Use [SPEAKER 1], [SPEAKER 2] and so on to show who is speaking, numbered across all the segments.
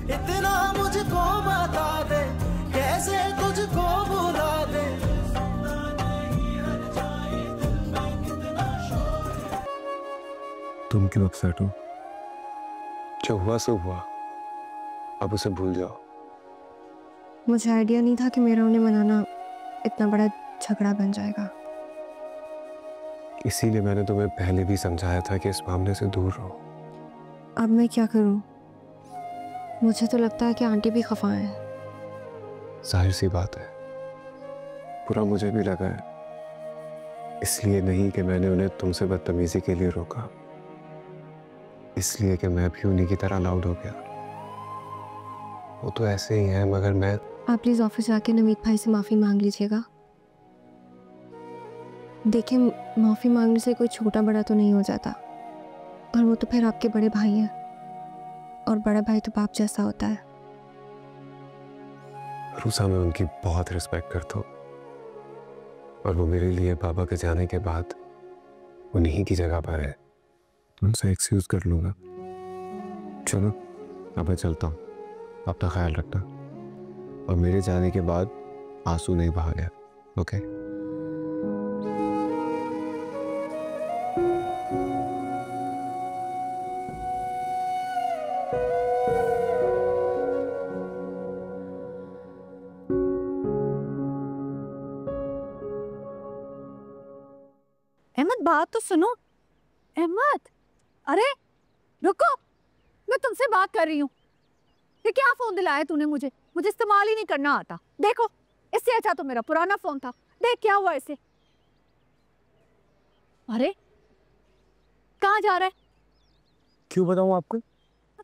[SPEAKER 1] इतना मुझको बता दे, कैसे तुझको भुला दे।
[SPEAKER 2] तुम क्यों अपसेट हो? जो हुआ सो हुआ, अब उसे भूल जाओ।
[SPEAKER 3] मुझे आइडिया नहीं था कि मेरा उन्हें मनाना इतना बड़ा झगड़ा बन जाएगा।
[SPEAKER 2] इसीलिए मैंने तुम्हें पहले भी समझाया था कि इस मामले से दूर रहो।
[SPEAKER 3] अब मैं क्या करूं? मुझे तो लगता है कि आंटी भी खफा है।
[SPEAKER 2] जाहिर सी बात है, बुरा मुझे भी लगा है। इसलिए नहीं कि मैंने उन्हें तुमसे बदतमीजी के लिए रोका, इसलिए कि मैं भी उन्हीं की तरह लाउड हो गया। वो तो ऐसे ही है, मगर मैं।
[SPEAKER 3] आप प्लीज ऑफिस जाके नवीद भाई से माफी मांग लीजिएगा। देखिए, माफी मांगने से कोई छोटा बड़ा तो नहीं हो जाता, और वो तो फिर आपके बड़े भाई हैं, और बड़ा भाई तो बाप जैसा होता है।
[SPEAKER 2] रूसा, मैं उनकी बहुत रिस्पेक्ट करता हूँ, और वो मेरे लिए बाबा के जाने के बाद उन्हीं की जगह पर है। उनसे एक्सक्यूज कर लूंगा। चलो अब मैं चलता हूँ, अपना ख्याल रखना, और मेरे जाने के बाद आंसू नहीं बहा गया। ओके?
[SPEAKER 4] अहमद, बात तो सुनो। अहमद, अरे रुको, मैं तुमसे बात कर रही हूँ। ये क्या फोन दिलाया तूने मुझे? मुझे इस्तेमाल ही नहीं करना आता। देखो, इससे अच्छा तो मेरा पुराना फोन था। देख क्या हुआ इसे। अरे कहाँ जा रहा है?
[SPEAKER 5] क्यों बताऊं आपको?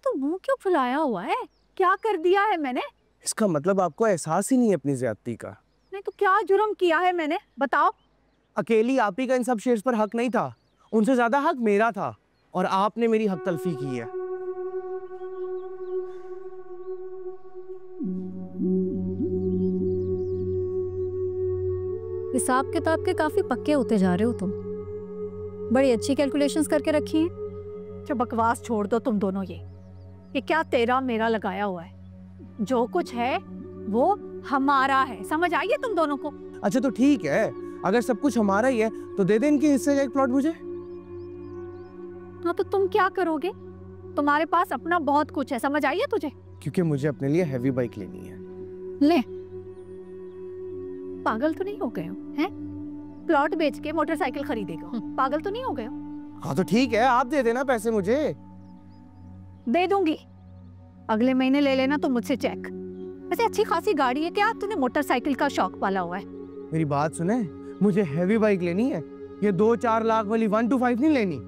[SPEAKER 4] तो मुंह क्यों फुलाया हुआ है? क्या कर दिया है मैंने?
[SPEAKER 5] इसका मतलब आपको एहसास ही नहीं है अपनी ज्यादती का।
[SPEAKER 4] नहीं तो क्या जुर्म किया है मैंने, बताओ।
[SPEAKER 5] अकेली आप ही का इन सब शेयर्स पर हक नहीं था, उनसे ज्यादा हक मेरा था, और आपने मेरी हक तलफी की है।
[SPEAKER 4] हिसाब किताब के काफी पक्के होते जा रहे हो तुम। बड़ी अच्छी कैलकुलेशंस करके रखी हैं। अच्छा बकवास छोड़ दो तुम दोनों। ये क्या तेरा मेरा लगाया हुआ है? जो कुछ है वो हमारा है, समझ आई है तुम दोनों को?
[SPEAKER 5] अच्छा तो ठीक है, अगर सब कुछ हमारा ही है तो दे दे इनके हिस्से का एक प्लॉट मुझे।
[SPEAKER 4] हाँ तो तुम क्या करोगे? तुम्हारे पास अपना बहुत कुछ है, समझ आई है तुझे?
[SPEAKER 5] क्योंकि मुझे अपने लिए हैवी बाइक लेनी है।
[SPEAKER 4] ले, पागल तो नहीं हो गए हो हैं? प्लॉट बेच के मोटरसाइकिल खरीदेगा? पागल तो नहीं हो गए हो?
[SPEAKER 5] हाँ तो ठीक है, आप दे देना पैसे मुझे।
[SPEAKER 4] दे दूंगी, अगले महीने ले लेना तो मुझसे चेक। वैसे अच्छी खासी गाड़ी है क्या? तूने मोटरसाइकिल का शौक पाला हुआ है।
[SPEAKER 5] मेरी बात सुने, मुझे हैवी बाइक लेनी है, ये 2-4 लाख वाली 125 नहीं लेनी।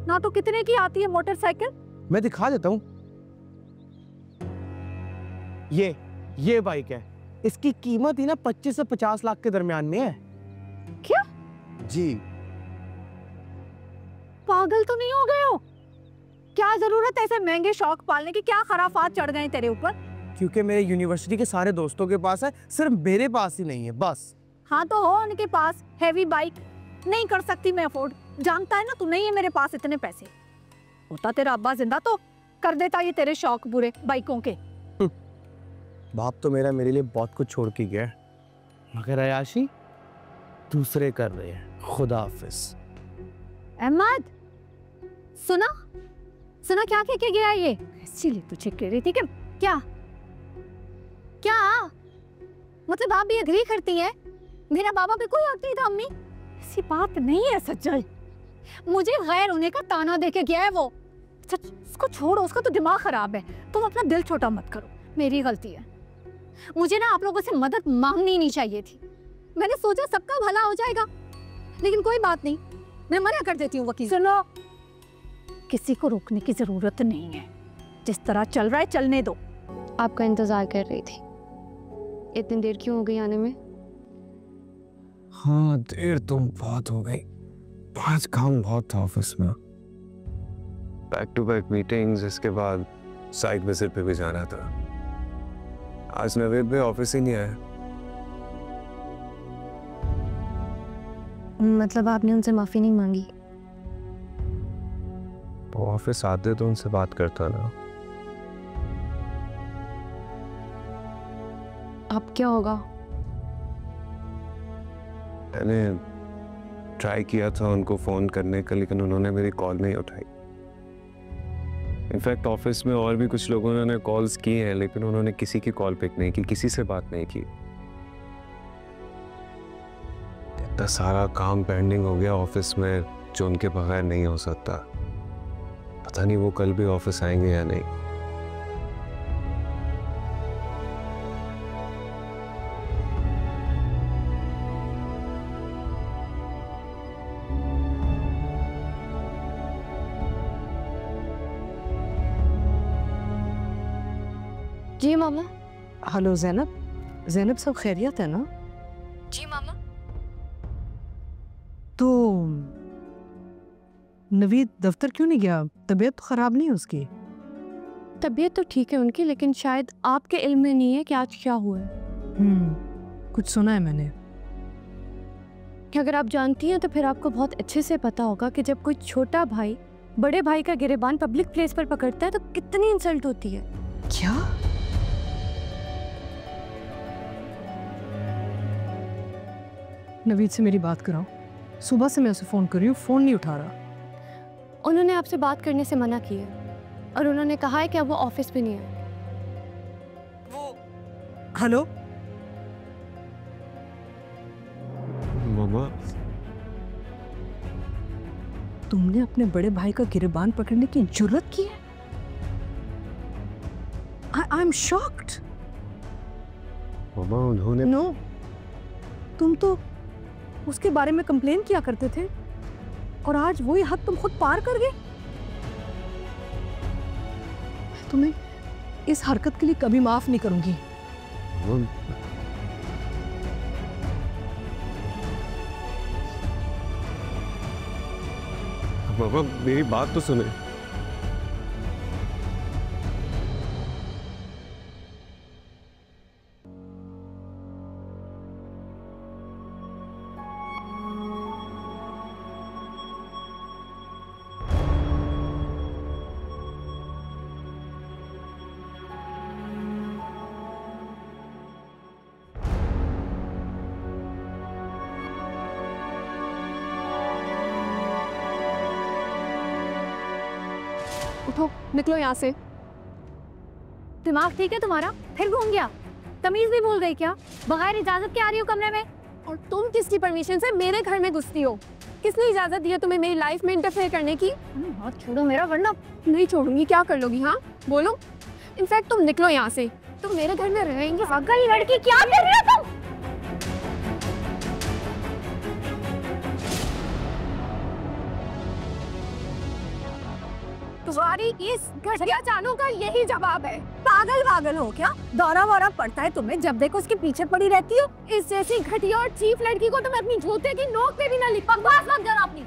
[SPEAKER 4] ना तो कितने की आती है मोटरसाइकिल?
[SPEAKER 5] मैं दिखा देता हूँ। ये बाइक है, इसकी कीमत ही ना 25 से 50 लाख के दरमियान में है।
[SPEAKER 4] क्या?
[SPEAKER 5] जी।
[SPEAKER 4] पागल तो नहीं हो गए हो? क्या जरूरत है ऐसे महंगे शौक पालने की? क्या खराफात चढ़ गए तेरे ऊपर?
[SPEAKER 5] क्योंकि मेरे यूनिवर्सिटी के सारे दोस्तों के पास है, सिर्फ मेरे पास ही नहीं है बस।
[SPEAKER 4] हाँ तो हो उनके पास हैवी बाइक, नहीं कर सकती मैं अफोर्ड। जानता है ना तू, नहीं है मेरे पास इतने पैसे। होता तेरा अब्बा जिंदा तो कर देता ये तेरे शौक पूरे बाइकों के।
[SPEAKER 5] बाप तो मेरे लिए बहुत कुछ छोड़ के गया, मगर अयाशी दूसरे कर रहे हैं। खुदा हाफिज।
[SPEAKER 4] अहमद सुना क्या कह के गया ये? इसीलिए तुझे कह रही थी कि क्या मतलब आप भी एग्री करती हैं? मेरा बाबा पे कोई हक नहीं था अम्मी? ऐसी बात नहीं है सच्चाई। मुझे गैर होने का ताना दे के गया है वो। उसको छोड़ो, उसका तो दिमाग खराब है। तुम अपना दिल छोटा मत करो, मेरी गलती है। मुझे ना आप लोगों से मदद मांगनी नहीं चाहिए थी। मैंने सोचा सबका भला हो जाएगा, लेकिन कोई बात नहीं, मैं मना कर देती हूँ वकील। सुनो, किसी को रोकने की जरूरत नहीं है। जिस तरह चल रहा है चलने दो।
[SPEAKER 3] आपका इंतजार कर रही थी। इतनी देर क्यों हो गई आने में?
[SPEAKER 2] हाँ देर तो बहुत हो गई, आज काम बहुत था ऑफिस में। बैक टू बैक मीटिंग्स, इसके बाद साइट विजिट पे भी जाना था। आज नवीद भी ऑफिस ही नहीं आया।
[SPEAKER 3] मतलब आपने उनसे माफी नहीं मांगी?
[SPEAKER 2] वो ऑफिस आते तो उनसे बात करता ना।
[SPEAKER 3] अब क्या होगा?
[SPEAKER 2] मैंने ट्राई किया था उनको फोन करने का, लेकिन उन्होंने मेरी कॉल नहीं उठाई। इनफैक्ट ऑफिस में और भी कुछ लोगों ने कॉल्स की हैं, लेकिन उन्होंने किसी की कॉल पिक नहीं की, किसी से बात नहीं की। इतना सारा काम पेंडिंग हो गया ऑफिस में जो उनके बगैर नहीं हो सकता। पता नहीं वो कल भी ऑफिस आएंगे या नहीं।
[SPEAKER 3] जी मामा।
[SPEAKER 6] हेलो ज़ैनब, ज़ैनब सब खैरियत है ना?
[SPEAKER 3] जी मामा।
[SPEAKER 6] तो नवीद दफ्तर क्यों नहीं गया? तबीयत तो ख़राब नहीं है उसकी?
[SPEAKER 3] तबीयत तो ठीक है उनकी, लेकिन शायद आपके इल्म में नहीं है कि आज क्या हुआ है।
[SPEAKER 6] कुछ सुना है मैंने।
[SPEAKER 3] कि अगर आप जानती हैं तो फिर आपको बहुत अच्छे से पता होगा कि जब कोई छोटा भाई बड़े भाई का गिरेबान पब्लिक प्लेस पर पकड़ता है तो कितनी इंसल्ट होती है।
[SPEAKER 6] क्या? नवीद से मेरी बात कराओ। सुबह से मैं उसे फ़ोन कर रही हूँ, फ़ोन नहीं उठा रहा।
[SPEAKER 3] उन्होंने आपसे बात करने से मना किया और उन्होंने कहा है कि अब वो ऑफिस पे नहीं है।
[SPEAKER 6] हेलो
[SPEAKER 2] मामा,
[SPEAKER 6] तुमने अपने बड़े भाई का गिरेबान पकड़ने की जुर्रत की है? I am shocked.
[SPEAKER 2] मामा उन्होंने
[SPEAKER 6] नो, तुम तो उसके बारे में कंप्लेन किया करते थे और आज वही हद तुम खुद पार कर गए। मैं तुम्हें इस हरकत के लिए कभी माफ नहीं करूंगी।
[SPEAKER 2] मामा मेरी बात तो सुने।
[SPEAKER 3] उठो, निकलो यहाँ से।
[SPEAKER 4] दिमाग ठीक है तुम्हारा? फिर घूम गया? तमीज भी भूल गई क्या? बगैर इजाजत के आ रही हो कमरे में?
[SPEAKER 3] और तुम किसकी परमिशन से मेरे घर में घुसती हो? किसने इजाजत दी है तुम्हें मेरी लाइफ में इंटरफेयर करने की?
[SPEAKER 4] हाथ छोड़ो मेरा, वरना
[SPEAKER 3] नहीं छोड़ूंगी। क्या कर लोगी? हाँ बोलो। इनफैक्ट तुम निकलो यहाँ से। तुम मेरे घर में रहेंगी।
[SPEAKER 4] पागल लड़की, क्या कर रही हो तुम?
[SPEAKER 3] तुम्हारी इस घटिया चालों का यही जवाब है।
[SPEAKER 4] पागल पागल हो क्या? दौरा वौरा पड़ता है तुम्हें? जब देखो उसके पीछे पड़ी रहती हो।
[SPEAKER 3] इस जैसी घटिया और चीफ लड़की को तुम अपनी जूते की नोक पे भी ना लिख।
[SPEAKER 4] बकवास मत करो अपनी।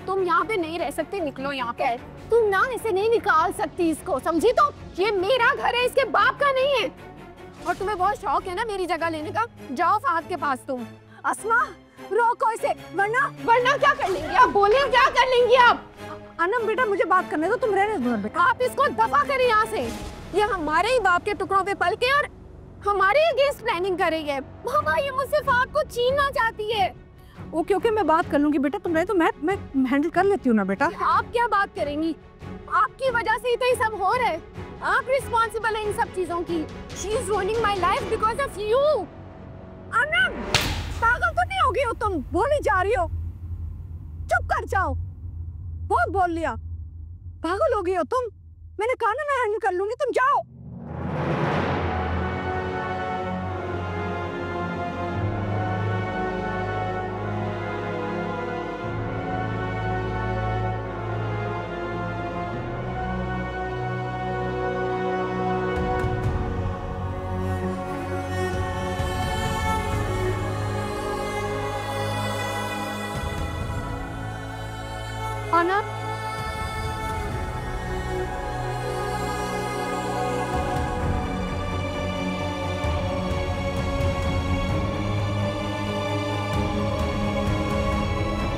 [SPEAKER 3] तुम यहाँ पे नहीं रह सकते, निकलो यहाँ पे। तुम ना इसे नहीं निकाल सकती इसको, समझी? तो ये मेरा घर है, इसके बाप का नहीं है। और तुम्हें बहुत शौक है ना मेरी जगह लेने का। जाओ फहद के पास तुम।
[SPEAKER 4] अस्मा रोको इसे,
[SPEAKER 3] वरना क्या कर लेंगी आप? बोलिए क्या कर लेंगी आप?
[SPEAKER 4] अनम बेटा मुझे बात करने दो, तुम रहने दो बेटा।
[SPEAKER 3] आप इसको दफा करें यहाँ से। ये हमारे ही बाप के टुकड़ों पे पल के और हमारे अगेंस्ट प्लानिंग कर रही है। मामा ये मुझसे फहद को छीनना चाहती है।
[SPEAKER 4] वो क्योंकि मैं बात कर लूंगी बेटा, तुम रहे तो मैं हैंडल कर लेती हूँ ना बेटा।
[SPEAKER 3] आप क्या बात करेंगी? आपकी वजह से ही तो ये सब हो रहा है। आप रिस्पॉन्सिबल है इन सब चीजों की। She is ruining my life because of you.
[SPEAKER 4] Anam पागल तो नहीं हो गई हो तुम? बोली जा रही हो? चुप कर जाओ, बहुत बोल लिया। पागल हो गई हो तुम? मैंने कहा ना मैं हैंडल कर लूंगी, तुम जाओ।
[SPEAKER 3] अनम